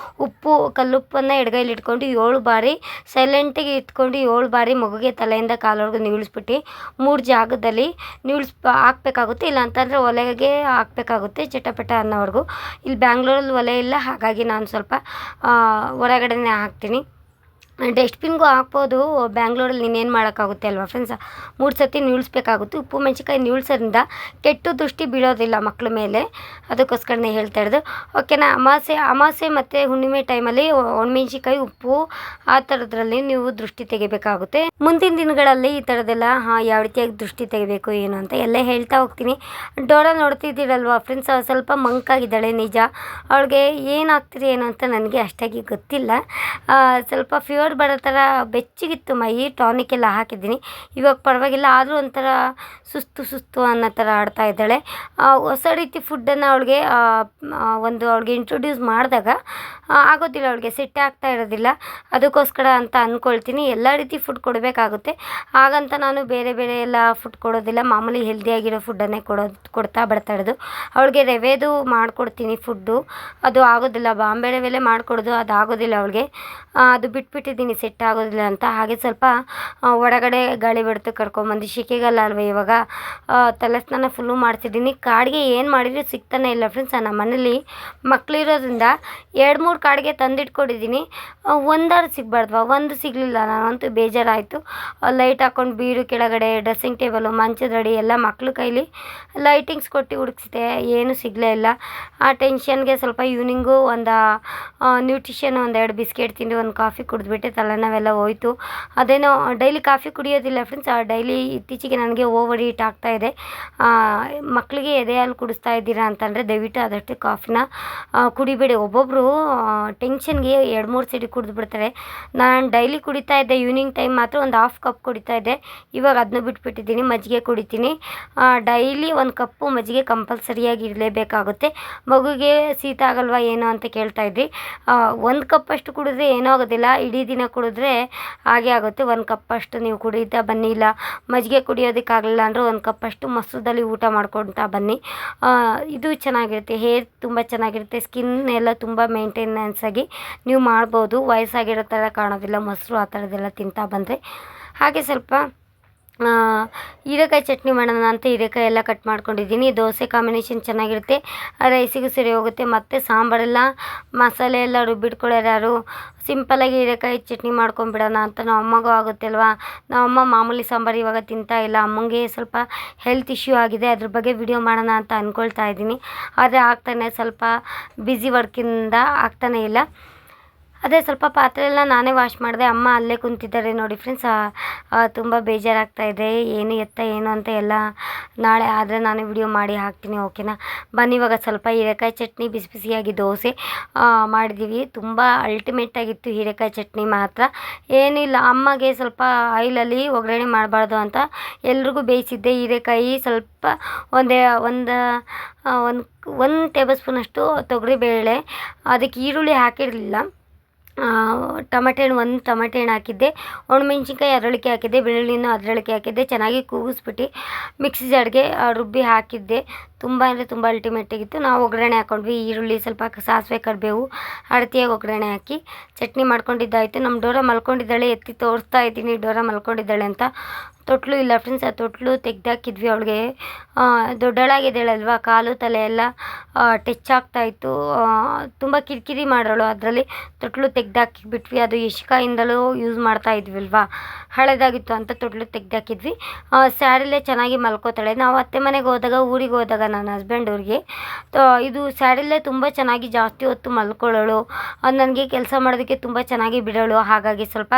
ಉಪ್ಪು, ಕಲ್ಲುಪ್ಪನ್ನು ಎಡಗೈಲಿ ಇಟ್ಕೊಂಡು 7 ಬಾರಿ ಸೈಲೆಂಟಿಗೆ ಇಟ್ಕೊಂಡು 7 ಬಾರಿ ಮಗುಗೆ ತಲೆಯಿಂದ ಕಾಲವರೆಗೂ ನೀಳಿಸ್ಬಿಟ್ಟು 3 ಜಾಗದಲ್ಲಿ ಹಾಕಬೇಕಾಗುತ್ತೆ. ಇಲ್ಲ ಅಂತಂದರೆ ಒಲೆಗೆ ಹಾಕಬೇಕಾಗುತ್ತೆ ಚಟಪಟ ಅನ್ನೋವರೆಗೂ. ಇಲ್ಲಿ ಬ್ಯಾಂಗ್ಳೂರಲ್ಲಿ ಒಲೆ ಇಲ್ಲ, ಹಾಗಾಗಿ ನಾನು ಸ್ವಲ್ಪ ಹೊರಗಡೆನೇ ಹಾಕ್ತೀನಿ. ಡಸ್ಟ್ಬಿನ್ಗೂ ಹಾಕ್ಬೋದು. ಬ್ಯಾಂಗ್ಳೂರಲ್ಲಿ ನೀನೇನು ಮಾಡೋಕ್ಕಾಗುತ್ತೆ ಅಲ್ವಾ ಫ್ರೆಂಡ್ಸ್? 3 ಸತಿ ನೀಳಿಸ್ಬೇಕಾಗುತ್ತೆ. ಉಪ್ಪು ಮೆಣಸಿನ್ಕಾಯಿ ನೀಳ್ಸೋದ್ರಿಂದ ಕೆಟ್ಟ ದೃಷ್ಟಿ ಬೀಳೋದಿಲ್ಲ ಮಕ್ಕಳ ಮೇಲೆ, ಅದಕ್ಕೋಸ್ಕರನೇ ಹೇಳ್ತಾ ಇರೋದು. ಓಕೆನಾ? ಅಮಾಸೆ ಮತ್ತು ಹುಣ್ಣಿಮೆ ಟೈಮಲ್ಲಿ ಒಣಮೆಣ್ಸಿಕಾಯಿ, ಉಪ್ಪು ಆ ಥರದ್ರಲ್ಲಿ ನೀವು ದೃಷ್ಟಿ ತೆಗಿಬೇಕಾಗುತ್ತೆ. ಮುಂದಿನ ದಿನಗಳಲ್ಲಿ ಈ ಥರದ್ದೆಲ್ಲ ಯಾವ ರೀತಿಯಾಗಿ ದೃಷ್ಟಿ ತೆಗಿಬೇಕು ಏನು ಅಂತ ಎಲ್ಲ ಹೇಳ್ತಾ ಹೋಗ್ತೀನಿ. ಡೋರಾ ನೋಡ್ತಿದ್ದೀರಲ್ವ ಫ್ರೆಂಡ್ಸ್, ಸ್ವಲ್ಪ ಮಂಕಾಗಿದ್ದಾಳೆ ನಿಜ. ಅವಳಿಗೆ ಏನಾಗ್ತಿದೆ ಏನು ಅಂತ ನನಗೆ ಅಷ್ಟಾಗಿ ಗೊತ್ತಿಲ್ಲ. ಸ್ವಲ್ಪ ಫೀವರ್ ಬರೋ ಥರ ಬೆಚ್ಚಗಿತ್ತು ಮೈ, ಟಾನಿಕ್ ಎಲ್ಲ ಹಾಕಿದ್ದೀನಿ. ಇವಾಗ ಪರವಾಗಿಲ್ಲ, ಆದರೂ ಒಂಥರ ಸುಸ್ತು ಅನ್ನೋ ಥರ ಆಡ್ತಾ ಇದ್ದಾಳೆ. ಹೊಸ ರೀತಿ ಫುಡ್ಡನ್ನು ಅವಳಿಗೆ ಇಂಟ್ರೊಡ್ಯೂಸ್ ಮಾಡಿದಾಗ ಆಗೋದಿಲ್ಲ, ಅವಳಿಗೆ ಸೆಟ್ ಆಗ್ತಾ ಇರೋದಿಲ್ಲ. ಅದಕ್ಕೋಸ್ಕರ ಅಂತ ಅಂದ್ಕೊಳ್ತೀನಿ. ಎಲ್ಲ ರೀತಿ ಫುಡ್ ಕೊಡಬೇಕಾಗುತ್ತೆ. ಹಾಗಂತ ನಾನು ಬೇರೆ ಎಲ್ಲ ಫುಡ್ ಕೊಡೋದಿಲ್ಲ, ಮಾಮೂಲಿ ಹೆಲ್ದಿಯಾಗಿರೋ ಫುಡ್ಡನ್ನೇ ಕೊಡ್ತಾ ಬರ್ತಾ ಇರೋದು. ಅವಳಿಗೆ ರವೆದು ಮಾಡಿಕೊಡ್ತೀನಿ ಫುಡ್ಡು, ಅದು ಆಗೋದಿಲ್ಲ. ಬಾಂಬೆ ರವೆಲ್ಲೇ ಮಾಡಿಕೊಡೋದು, ಅದು ಆಗೋದಿಲ್ಲ ಅವಳಿಗೆ. ಅದು ಬಿಟ್ಬಿಟ್ಟಿದ್ದೀನಿ, ಸೆಟ್ ಆಗೋದಿಲ್ಲ ಅಂತ. ಹಾಗೆ ಸ್ವಲ್ಪ ಹೊರಗಡೆ ಗಾಳಿ ಬಡ್ತು ಕರ್ಕೊಂಬಂದು, ಶಿಕೆಗಲ್ಲ ಅಲ್ವ ಇವಾಗ, ತಲೆ ಸ್ನಾನ ಫುಲ್ಲು ಮಾಡ್ತಿದ್ದೀನಿ. ಕಾಡಿಗೆ ಏನು ಮಾಡಿದ್ರು ಸಿಗ್ತಾನೆ ಇಲ್ಲ ಫ್ರೆಂಡ್ಸ್. ನಮ್ಮ ಮನೇಲಿ ಮಕ್ಕಳಿರೋದ್ರಿಂದ 2-3 ಕಾಡಿಗೆ ತಂದಿಟ್ಕೊಂಡಿದ್ದೀನಿ. ಒಂದಾರು ಸಿಗಬಾರ್ದು, ಒಂದು ಸಿಗಲಿಲ್ಲ. ನಾನಂತೂ ಬೇಜಾರಾಯಿತು. ಲೈಟ್ ಹಾಕ್ಕೊಂಡು ಬೀರು ಕೆಳಗಡೆ, ಡ್ರೆಸ್ಸಿಂಗ್ ಟೇಬಲು, ಮಂಚದಡಿ ಎಲ್ಲ ಮಕ್ಕಳು ಕೈಲಿ ಲೈಟಿಂಗ್ಸ್ ಕೊಟ್ಟು ಹುಡುಕ್ಸಿದೆ, ಏನೂ ಸಿಗಲೇ ಇಲ್ಲ. ಆ ಟೆನ್ಷನ್ಗೆ ಸ್ವಲ್ಪ ಈವ್ನಿಂಗು ಒಂದು ನ್ಯೂಟ್ರಿಷನ್ 2 ಬಿಸ್ಕೆಟ್ ತಿಂದು ಒಂದು ಕಾಫಿ ಕುಡಿದ್ಬಿಟ್ಟೆ. ಹೊಟ್ಟೆ ತಲೆನೋವೆಲ್ಲ ಹೋಯಿತು. ಅದೇನೋ ಡೈಲಿ ಕಾಫಿ ಕುಡಿಯೋದಿಲ್ಲ ಫ್ರೆಂಡ್ಸ್. ಡೈಲಿ ಇತ್ತೀಚೆಗೆ ನನಗೆ ಓವರ್ ಹೀಟ್ ಆಗ್ತಾಯಿದೆ. ಮಕ್ಕಳಿಗೆ ಎದೆ ಹಾಲು ಕುಡಿಸ್ತಾ ಇದ್ದೀರಾ ಅಂತಂದರೆ ದಯವಿಟ್ಟು ಆದಷ್ಟು ಕಾಫಿನ ಕುಡಿಬೇಡಿ. ಒಬ್ಬೊಬ್ಬರು ಟೆನ್ಷನ್ಗೆ 2-3 ಸರಿ ಕುಡಿದ್ಬಿಡ್ತಾರೆ. ನಾನು ಡೈಲಿ ಕುಡಿತಾ ಇದ್ದೆ, ಈವ್ನಿಂಗ್ ಟೈಮ್ ಮಾತ್ರ ಒಂದು 1/2 ಕಪ್ ಕುಡಿತಾ ಇದ್ದೆ. ಇವಾಗ ಅದನ್ನ ಬಿಟ್ಬಿಟ್ಟಿದ್ದೀನಿ. ಮಜ್ಜಿಗೆ ಕುಡಿತೀನಿ. ಡೈಲಿ 1 ಕಪ್ಪು ಮಜ್ಜಿಗೆ ಕಂಪಲ್ಸರಿಯಾಗಿ ಇರಲೇಬೇಕಾಗುತ್ತೆ. ಮಗುಗೆ ಶೀತ ಆಗಲ್ವಾ ಏನೋ ಅಂತ ಕೇಳ್ತಾ ಇದ್ರಿ. 1 ಕಪ್ಪಷ್ಟು ಕುಡಿದ್ರೆ ಏನೂ ಆಗೋದಿಲ್ಲ. ಇಡೀ ದಿನ ಕುಡಿದ್ರೆ ಹಾಗೆ ಆಗುತ್ತೆ. 1 ಕಪ್ಪಷ್ಟು ನೀವು ಕುಡಿತಾ ಬನ್ನಿ. ಇಲ್ಲ ಮಜ್ಜಿಗೆ ಕುಡಿಯೋದಕ್ಕಾಗಲಿಲ್ಲ ಅಂದರೆ 1 ಕಪ್ಪಷ್ಟು ಮೊಸರಲ್ಲಿ ಊಟ ಮಾಡ್ಕೊಳ್ತಾ ಬನ್ನಿ. ಇದು ಚೆನ್ನಾಗಿರುತ್ತೆ. ಹೇರ್ ತುಂಬ ಚೆನ್ನಾಗಿರುತ್ತೆ. ಸ್ಕಿನ್ ಎಲ್ಲ ತುಂಬ ಮೇಂಟೆನೆನ್ಸ್ ಆಗಿ ನೀವು ಮಾಡ್ಬೋದು. ವಯಸ್ಸಾಗಿರೋ ಥರ ಕಾಣೋದಿಲ್ಲ ಮೊಸರು ಆ ಥರದ್ದೆಲ್ಲ ತಿಂತಾ ಬಂದರೆ. ಹಾಗೆ ಸ್ವಲ್ಪ ಹೀರೆಕಾಯಿ ಚಟ್ನಿ ಮಾಡೋಣ ಅಂತ ಹೀರೆಕಾಯಿ ಎಲ್ಲ ಕಟ್ ಮಾಡ್ಕೊಂಡಿದ್ದೀನಿ. ದೋಸೆ ಕಾಂಬಿನೇಷನ್ ಚೆನ್ನಾಗಿರುತ್ತೆ, ರೈಸಿಗೂ ಸರಿ ಹೋಗುತ್ತೆ. ಮತ್ತು ಸಾಂಬಾರೆಲ್ಲ ಮಸಾಲೆ ಎಲ್ಲ ರುಬ್ಬಿಟ್ಕೊಳ್ಳೋರು ಯಾರು, ಸಿಂಪಲಾಗಿ ಹೀರೆಕಾಯಿ ಚಟ್ನಿ ಮಾಡ್ಕೊಂಬಿಡೋಣ ಅಂತ ನಮ್ಮ ಅಮ್ಮಗೂ ಆಗುತ್ತೆ ಅಲ್ವಾ. ನಮ್ಮ ಅಮ್ಮ ಮಾಮೂಲಿ ಸಾಂಬಾರು ಇವಾಗ ತಿಂತಾ ಇಲ್ಲ. ಅಮ್ಮಂಗೆ ಸ್ವಲ್ಪ ಹೆಲ್ತ್ ಇಶ್ಯೂ ಆಗಿದೆ. ಅದ್ರ ಬಗ್ಗೆ ವಿಡಿಯೋ ಮಾಡೋಣ ಅಂತ ಅಂದ್ಕೊಳ್ತಾ ಇದ್ದೀನಿ. ಆದರೆ ಆಗ್ತಾನೆ ಸ್ವಲ್ಪ ಬ್ಯುಸಿ ವರ್ಕಿಂದ ಆಗ್ತಾನೇ ಇಲ್ಲ. ಅದೇ ಸ್ವಲ್ಪ ಪಾತ್ರೆ ಎಲ್ಲ ನಾನೇ ವಾಶ್ ಮಾಡಿದೆ. ಅಮ್ಮ ಅಲ್ಲೇ ಕುಂತಿದ್ದಾರೆ ನೋಡಿ ಫ್ರೆಂಡ್ಸ್. ತುಂಬ ಬೇಜಾರಾಗ್ತಾಯಿದೆ. ಏನು ಅಂತ ಎಲ್ಲ ನಾಳೆ ಆದರೆ ನಾನು ವಿಡಿಯೋ ಮಾಡಿ ಹಾಕ್ತೀನಿ, ಓಕೆನಾ. ಬನ್ನಿ ಇವಾಗ ಸ್ವಲ್ಪ ಹೀರೆಕಾಯಿ ಚಟ್ನಿ ಬಿಸಿ ಬಿಸಿಯಾಗಿ ದೋಸೆ ಮಾಡಿದ್ದೀವಿ. ತುಂಬ ಅಲ್ಟಿಮೇಟಾಗಿತ್ತು ಹೀರೆಕಾಯಿ ಚಟ್ನಿ ಮಾತ್ರ. ಏನಿಲ್ಲ, ಅಮ್ಮಗೆ ಸ್ವಲ್ಪ ಆಯಿಲಲ್ಲಿ ಒಗ್ಗರಣೆ ಮಾಡಬಾರ್ದು ಅಂತ ಎಲ್ರಿಗೂ ಬೇಯಿಸಿದ್ದೆ. ಹೀರೆಕಾಯಿ ಸ್ವಲ್ಪ ಒಂದು ಟೇಬಲ್ ಸ್ಪೂನಷ್ಟು ತೊಗರಿಬೇಳೆ, ಅದಕ್ಕೆ ಈರುಳ್ಳಿ ಹಾಕಿರಲಿಲ್ಲ. ಟೊಮೆಟೆ ಹಣ್ಣು 1 ಟೊಮೆಟೆ ಹಣ್ಣು ಹಾಕಿದ್ದೆ. ಒಣಮೆಣ್ಸಿನ್ಕಾಯಿ ಅದರೊಳಗೆ ಹಾಕಿದ್ದೆ. ಬೆಳ್ಳುಳ್ಳಿನೂ ಅದರೊಳಗೆ ಹಾಕಿದ್ದೆ. ಚೆನ್ನಾಗಿ ಕೂಗಿಸ್ಬಿಟ್ಟು ಮಿಕ್ಸಿ ಜಾರ್ಗೆ ರುಬ್ಬಿ ಹಾಕಿದ್ದೆ. ತುಂಬ ಅಂದರೆ ತುಂಬ ಅಲ್ಟಿಮೇಟಾಗಿತ್ತು. ನಾವು ಒಗ್ಗರಣೆ ಹಾಕ್ಕೊಂಡ್ವಿ. ಈರುಳ್ಳಿ, ಸ್ವಲ್ಪ ಸಾಸಿವೆ, ಕರಿಬೇವು ಅಳತೆಯಾಗಿ ಒಗ್ಗರಣೆ ಹಾಕಿ ಚಟ್ನಿ ಮಾಡ್ಕೊಂಡಿದ್ದಾಯಿತು. ನಮ್ಮ ಡೋರ ಮಲ್ಕೊಂಡಿದ್ದಾಳೆ. ಎತ್ತಿ ತೋರಿಸ್ತಾ ಇದ್ದೀನಿ ಡೋರ ಮಲ್ಕೊಂಡಿದ್ದಾಳೆ ಅಂತ. ತೊಟ್ಲು ಇಲ್ಲ ಫ್ರೆಂಡ್ಸ್. ಆ ತೊಟ್ಲು ತೆಗ್ದಾಕಿದ್ವಿ. ಅವಳಿಗೆ ದೊಡ್ಡಳಾಗಿದ್ದಾಳಲ್ವ, ಕಾಲು ತಲೆ ಎಲ್ಲ ಟಚ್ ಆಗ್ತಾಯಿತ್ತು. ತುಂಬ ಕಿರಿಕಿರಿ ಮಾಡೋಳು. ಅದರಲ್ಲಿ ತೊಟ್ಲು ತೆಗ್ದಾಕಿಬಿಟ್ವಿ. ಅದು ಇಷ್ಕಾಯಿಂದಲೂ ಯೂಸ್ ಮಾಡ್ತಾ ಇದ್ವಿ ಅಲ್ವಾ, ಹಳೆದಾಗಿತ್ತು ಅಂತ ತೊಟ್ಲು ತೆಗ್ದಾಕಿದ್ವಿ. ಸ್ಯಾಡಲ್ಲೇ ಚೆನ್ನಾಗಿ ಮಲ್ಕೋತಾಳೆ. ನಾವು ಅತ್ತೆ ಮನೆಗೆ ಹೋದಾಗ, ಊರಿಗೆ ಹೋದಾಗ ನನ್ನ ಹಸ್ಬೆಂಡ್ ಊರಿಗೆ, ಇದು ಸ್ಯಾಡಲ್ಲೇ ತುಂಬ ಚೆನ್ನಾಗಿ ಜಾಸ್ತಿ ಹೊತ್ತು ಮಲ್ಕೊಳ್ಳೋಳು. ನನಗೆ ಕೆಲಸ ಮಾಡೋದಕ್ಕೆ ತುಂಬ ಚೆನ್ನಾಗಿ ಬಿಡೋಳು. ಹಾಗಾಗಿ ಸ್ವಲ್ಪ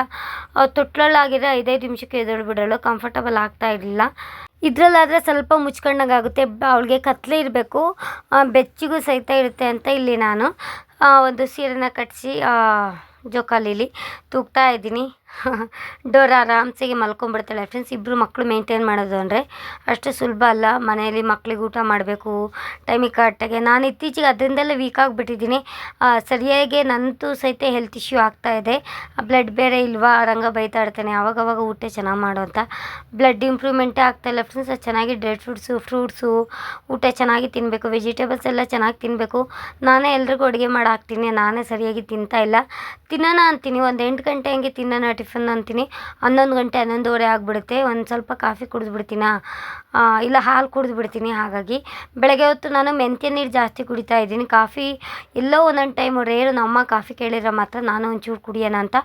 ತೊಟ್ಲಲ್ಲಾಗಿದ್ರೆ 5 ನಿಮಿಷಕ್ಕೆ ಎದ್ದೇಳು ಬಿಡೋಳು. ಕಂಫರ್ಟಬಲ್ ಆಗ್ತಾ ಇರಲಿಲ್ಲ. ಇದರಲ್ಲಾದರೆ ಸ್ವಲ್ಪ ಮುಚ್ಕೊಂಡಂಗಾಗುತ್ತೆ. ಅವಳಿಗೆ ಕತ್ಲೆ ಇರಬೇಕು, ಬೆಚ್ಚಿಗೂ ಸಹಿತ ಇರುತ್ತೆ ಅಂತ ಇಲ್ಲಿ ನಾನು ಒಂದು ಸೀರೆನ ಕಟ್ಟಿಸಿ ಜೋಕಾಲಿಲಿ ತೂಗ್ತಾ ಇದ್ದೀನಿ. ಡೋರ್ ಆರಾಮ್ಸೆಗೆ ಮಲ್ಕೊಂಡ್ಬಿಡ್ತಾಳೆ ಫ್ರೆಂಡ್ಸ್. ಇಬ್ಬರು ಮಕ್ಕಳು ಮೇಂಟೈನ್ ಮಾಡೋದು ಅಂದರೆ ಅಷ್ಟು ಸುಲಭ ಅಲ್ಲ. ಮನೆಯಲ್ಲಿ ಮಕ್ಳಿಗೆ ಊಟ ಮಾಡಬೇಕು ಟೈಮಿಗೆ ಕರೆಕ್ಟಾಗಿ. ನಾನು ಇತ್ತೀಚೆಗೆ ಅದರಿಂದಲೇ ವೀಕ್ ಆಗಿಬಿಟ್ಟಿದ್ದೀನಿ. ಸರಿಯಾಗಿ ನನ್ನದು ಸಹಿತ ಹೆಲ್ತ್ ಇಶ್ಯೂ ಆಗ್ತಾಯಿದೆ. ಬ್ಲಡ್ ಬೇರೆ ಇಲ್ವಾ, ರಂಗ ಬೈತಾ ಇರ್ತಾನೆ ಆವಾಗವಾಗ ಊಟ ಚೆನ್ನಾಗಿ ಮಾಡು ಅಂತ. ಬ್ಲಡ್ ಇಂಪ್ರೂವ್ಮೆಂಟೇ ಆಗ್ತಾಯಿಲ್ಲ ಫ್ರೆಂಡ್ಸ್. ಚೆನ್ನಾಗಿ ಡ್ರೈ ಫ್ರೂಟ್ಸು ಊಟ ಚೆನ್ನಾಗಿ ತಿನ್ನಬೇಕು. ವೆಜಿಟೇಬಲ್ಸ್ ಎಲ್ಲ ಚೆನ್ನಾಗಿ ತಿನ್ನಬೇಕು. ನಾನೇ ಎಲ್ರಿಗೂ ಅಡುಗೆ ಮಾಡಿ ಹಾಕ್ತೀನಿ. ನಾನೇ ಸರಿಯಾಗಿ ತಿಂತಾಯಿಲ್ಲ. ತಿನ್ನೋಣ ಅಂತೀನಿ, ಒಂದು 8 ಗಂಟೆ ಹಂಗೆ ತಿನ್ನೋಣ ಟಿಫನ್ ಅಂತೀನಿ. 11 ಗಂಟೆ 11:15 ಆಗಿಬಿಡುತ್ತೆ. ಒಂದು ಸ್ವಲ್ಪ ಕಾಫಿ ಕುಡಿದ್ಬಿಡ್ತೀನಾ, ಇಲ್ಲ ಹಾಲು ಕುಡಿದ್ಬಿಡ್ತೀನಿ. ಹಾಗಾಗಿ ಬೆಳಗ್ಗೆ ಹೊತ್ತು ನಾನು ಮೆಂತ್ಯ ನೀರು ಜಾಸ್ತಿ ಕುಡಿತಾ ಇದ್ದೀನಿ. ಕಾಫಿ ಎಲ್ಲೋ ಒಂದೊಂದು ಟೈಮ್ ರೇರು ನಮ್ಮ ಕಾಫಿ ಕೇಳಿದ್ರೆ ಮಾತ್ರ ನಾನು ಒಂಚೂರು ಕುಡಿಯೋಣ ಅಂತ